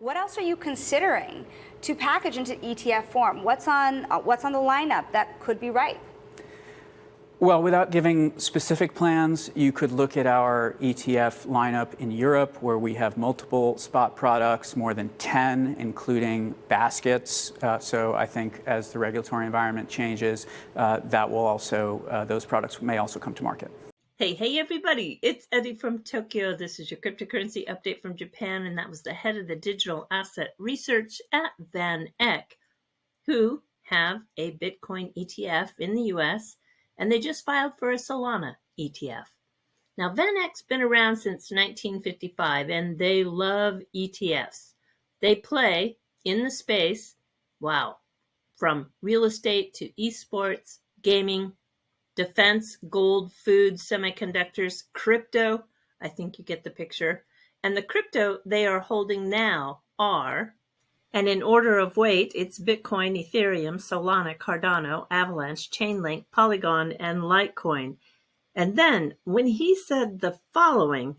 What else are you considering to package into ETF form? What's on the lineup that could be right? Well, without giving specific plans, you could look at our ETF lineup in Europe, where we have multiple spot products, more than 10, including baskets. So I think as the regulatory environment changes, that will also, those products may also come to market. Hey, everybody, it's Eddie from Tokyo. This is your cryptocurrency update from Japan, and that was the head of the digital asset research at VanEck, who have a Bitcoin ETF in the US, and they just filed for a Solana ETF. Now, VanEck's been around since 1955, and they love ETFs. They play in the space, wow, from real estate to esports, gaming, defense, gold, food, semiconductors, crypto. I think you get the picture. And the crypto they are holding now are, and in order of weight, it's Bitcoin, Ethereum, Solana, Cardano, Avalanche, Chainlink, Polygon, and Litecoin. And then when he said the following,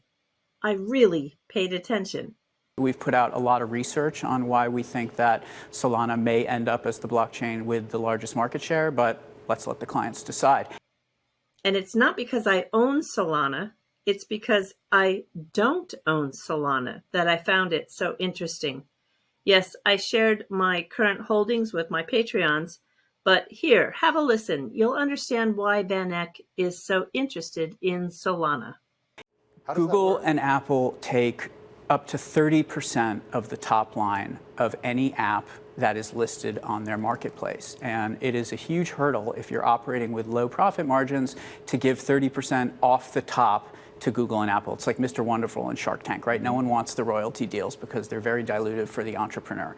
I really paid attention. We've put out a lot of research on why we think that Solana may end up as the blockchain with the largest market share, but let's let the clients decide. And it's not because I own Solana, it's because I don't own Solana that I found it so interesting. Yes, I shared my current holdings with my Patreons, but here, have a listen. You'll understand why VanEck is so interested in Solana. Google and Apple take up to 30% of the top line of any app that is listed on their marketplace. And it is a huge hurdle if you're operating with low profit margins to give 30% off the top to Google and Apple. It's like Mr. Wonderful and Shark Tank, right? No one wants the royalty deals because they're very dilutive for the entrepreneur.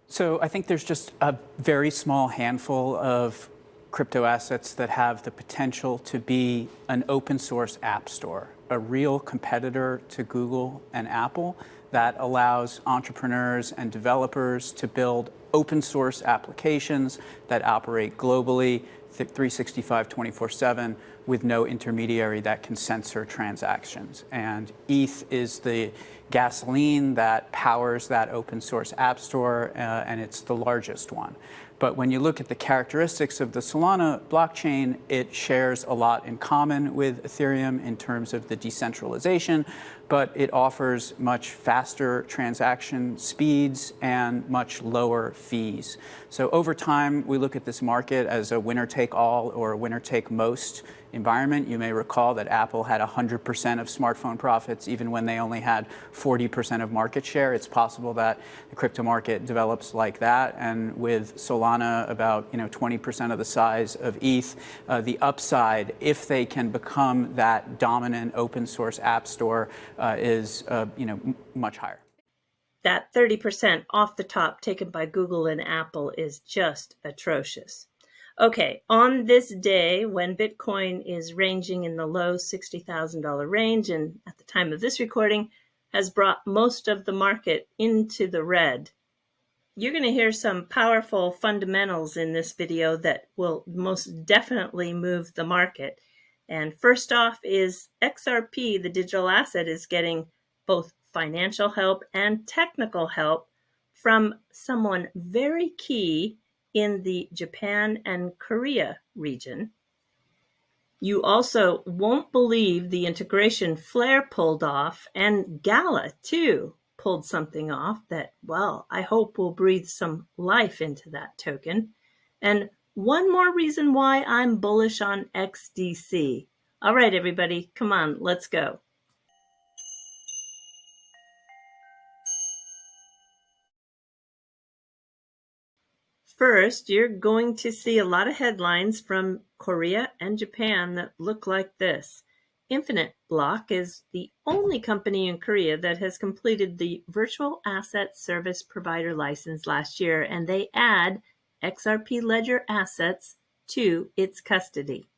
So I think there's just a very small handful of crypto assets that have the potential to be an open source app store, a real competitor to Google and Apple that allows entrepreneurs and developers to build open source applications that operate globally, 365, 24/7, with no intermediary that can censor transactions. And ETH is the gasoline that powers that open source app store, and it's the largest one. But when you look at the characteristics of the Solana blockchain, it shares a lot in common with Ethereum in terms of the decentralization, but it offers much faster transaction speeds and much lower fees. So over time, we look at this market as a winner-take-all or a winner-take-most environment. You may recall that Apple had 100% of smartphone profits even when they only had 40% of market share. It's possible that the crypto market develops like that, and with Solana about 20% of the size of ETH, the upside, if they can become that dominant open source app store, is much higher. That 30% off the top taken by Google and Apple is just atrocious. Okay, on this day when Bitcoin is ranging in the low $60,000 range, and at the time of this recording has brought most of the market into the red, you're going to hear some powerful fundamentals in this video that will most definitely move the market. And first off is XRP, the digital asset, is getting both financial help and technical help from someone very key in the Japan and Korea region. You also won't believe the integration Flare pulled off, and Gala too pulled something off that, well, I hope will breathe some life into that token. And one more reason why I'm bullish on XDC. All right, everybody, come on, let's go. First, you're going to see a lot of headlines from Korea and Japan that look like this. Infinite Block is the only company in Korea that has completed the Virtual Asset Service Provider license last year, and they add XRP Ledger assets to its custody.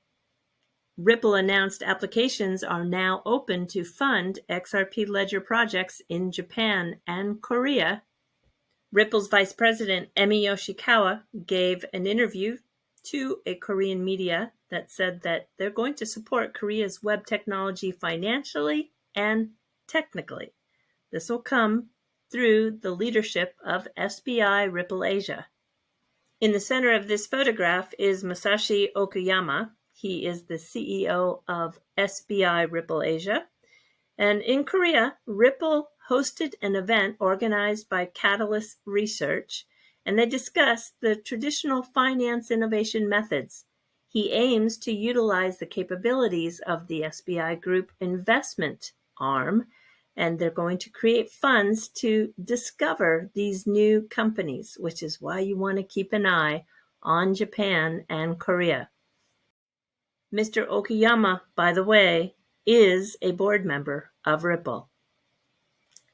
Ripple announced applications are now open to fund XRP Ledger projects in Japan and Korea. Ripple's vice president, Emi Yoshikawa, gave an interview to a Korean media that said that they're going to support Korea's web technology financially and technically. This will come through the leadership of SBI Ripple Asia. In the center of this photograph is Masashi Okuyama. He is the CEO of SBI Ripple Asia. And in Korea, Ripple hosted an event organized by Catalyst Research, and they discussed the traditional finance innovation methods. He aims to utilize the capabilities of the SBI Group investment arm, and they're going to create funds to discover these new companies, which is why you want to keep an eye on Japan and Korea. Mr. Okuyama, by the way, is a board member of Ripple.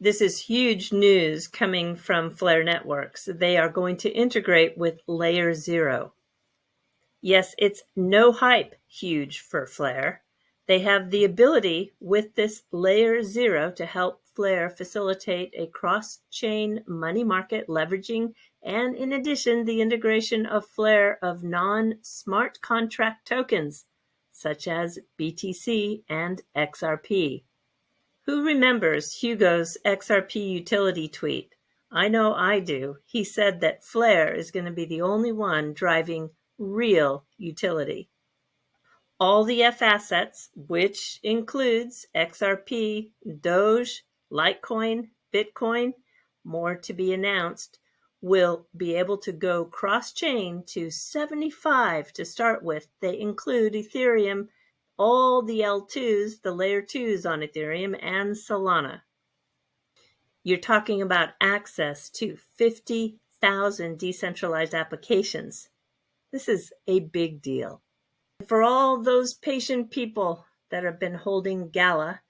This is huge news coming from Flare Networks. They are going to integrate with Layer 0. Yes, it's no hype huge for Flare. They have the ability with this Layer 0 to help Flare facilitate a cross-chain money market leveraging, and in addition, the integration of Flare of non-smart contract tokens, such as BTC and XRP. Who remembers Hugo's XRP utility tweet? I know I do. He said that Flare is going to be the only one driving real utility. All the F assets, which includes XRP, Doge, Litecoin, Bitcoin, more to be announced, will be able to go cross-chain to 75 to start with. They include Ethereum, all the L2s, the layer 2s on Ethereum, and Solana. You're talking about access to 50,000 decentralized applications. This is a big deal. For all those patient people that have been holding Gala,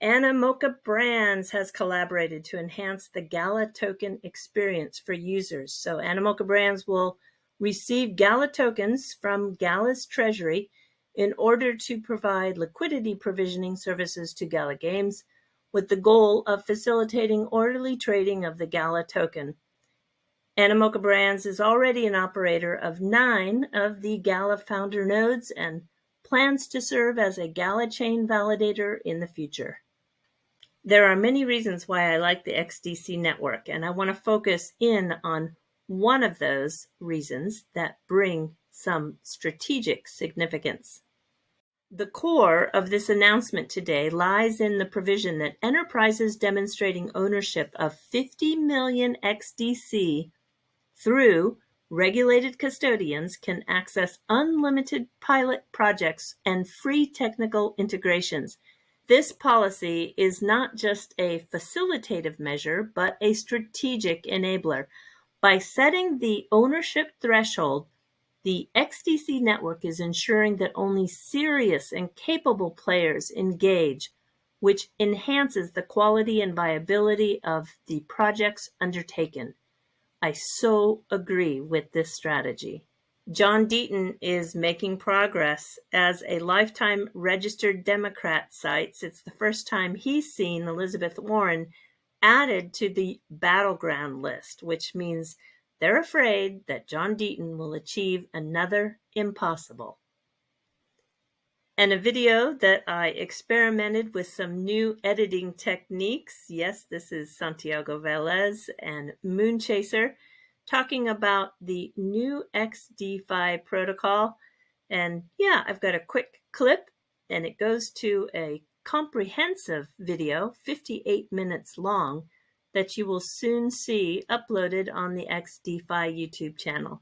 Animoca Brands has collaborated to enhance the Gala token experience for users. So Animoca Brands will receive Gala tokens from Gala's treasury in order to provide liquidity provisioning services to Gala Games, with the goal of facilitating orderly trading of the Gala token. Animoca Brands is already an operator of 9 of the Gala founder nodes and plans to serve as a Gala chain validator in the future. There are many reasons why I like the XDC network, and I want to focus in on one of those reasons that bring some strategic significance. The core of this announcement today lies in the provision that enterprises demonstrating ownership of 50 million XDC through regulated custodians can access unlimited pilot projects and free technical integrations. This policy is not just a facilitative measure, but a strategic enabler. By setting the ownership threshold, the XDC network is ensuring that only serious and capable players engage, which enhances the quality and viability of the projects undertaken. I so agree with this strategy. John Deaton is making progress. As a lifetime registered Democrat cites, it's the first time he's seen Elizabeth Warren added to the battleground list, which means they're afraid that John Deaton will achieve another impossible. And a video that I experimented with some new editing techniques. Yes, this is Santiago Velez and Moonchaser talking about the new XDFi protocol. And yeah, I've got a quick clip, and it goes to a comprehensive video, 58 minutes long, that you will soon see uploaded on the XDFi YouTube channel.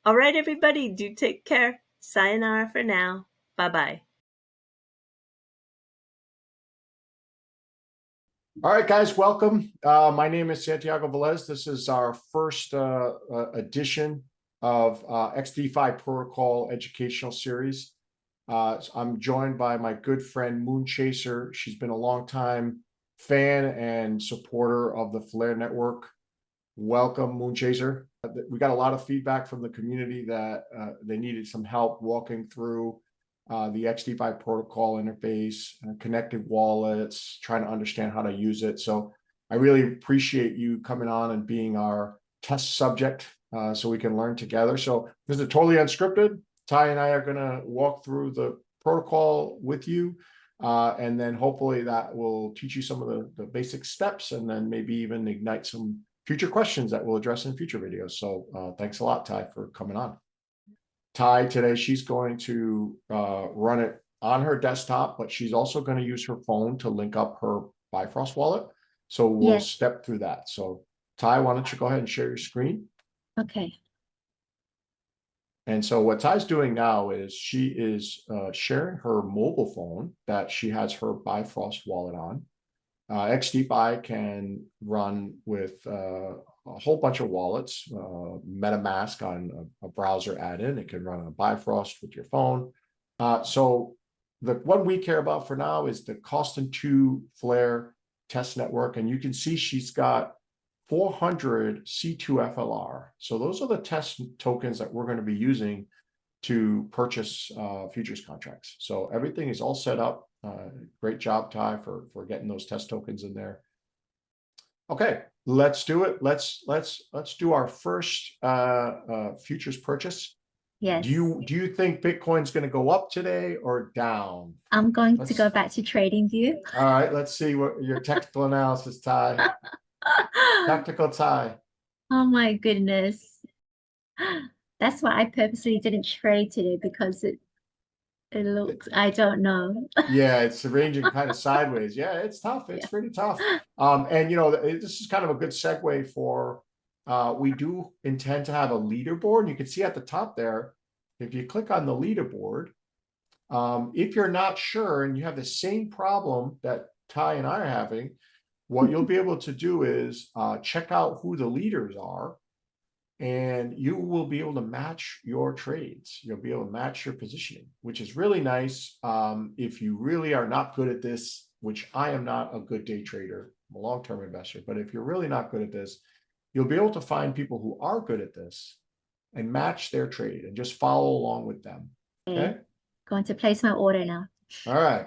All right, everybody, do take care. Sayonara for now. Bye-bye. All right, guys, welcome. My name is Santiago Velez. This is our first edition of XDFi Protocol Educational Series. I'm joined by my good friend Moonchaser. She's been a long-time fan and supporter of the Flare Network. Welcome, Moonchaser. We got a lot of feedback from the community that they needed some help walking through the XDFi protocol interface, connected wallets, trying to understand how to use it. So I really appreciate you coming on and being our test subject so we can learn together. So this is totally unscripted. Ty and I are going to walk through the protocol with you. And then hopefully that will teach you some of the basic steps, and then maybe even ignite some future questions that we'll address in future videos. So thanks a lot, Ty, for coming on. Ty, today she's going to run it on her desktop, but she's also going to use her phone to link up her Bifrost wallet. So we'll step through that. So Ty, why don't you go ahead and share your screen? Okay. And so what Ty's doing now is she is sharing her mobile phone that she has her Bifrost wallet on. XDFi can run with a whole bunch of wallets, MetaMask on a browser add-in. It can run on Bifrost with your phone. So the one we care about for now is the Costin 2 Flare test network. And you can see she's got 400 C2 FLR. So those are the test tokens that we're going to be using to purchase futures contracts. So everything is all set up. Great job, Ty, for getting those test tokens in there. Okay, let's do it. Let's do our first futures purchase. Yes. Do you think Bitcoin's going to go up today or down? I'm going to go back to trading view. All right, let's see what your technical analysis, Ty. Tactical Ty. Oh my goodness. That's why I purposely didn't trade today, because it looks, I don't know. Yeah, it's ranging kind of sideways. Yeah, it's tough. It's pretty tough. And you know, this is kind of a good segue for we do intend to have a leaderboard. You can see at the top there, if you click on the leaderboard, if you're not sure and you have the same problem that Ty and I are having, what you'll be able to do is check out who the leaders are, and you will be able to match your trades. You'll be able to match your positioning, which is really nice. If you really are not good at this, which I am not a good day trader, I'm a long-term investor, but if you're really not good at this, you'll be able to find people who are good at this and match their trade and just follow along with them. Okay. Going to place my order now. All right.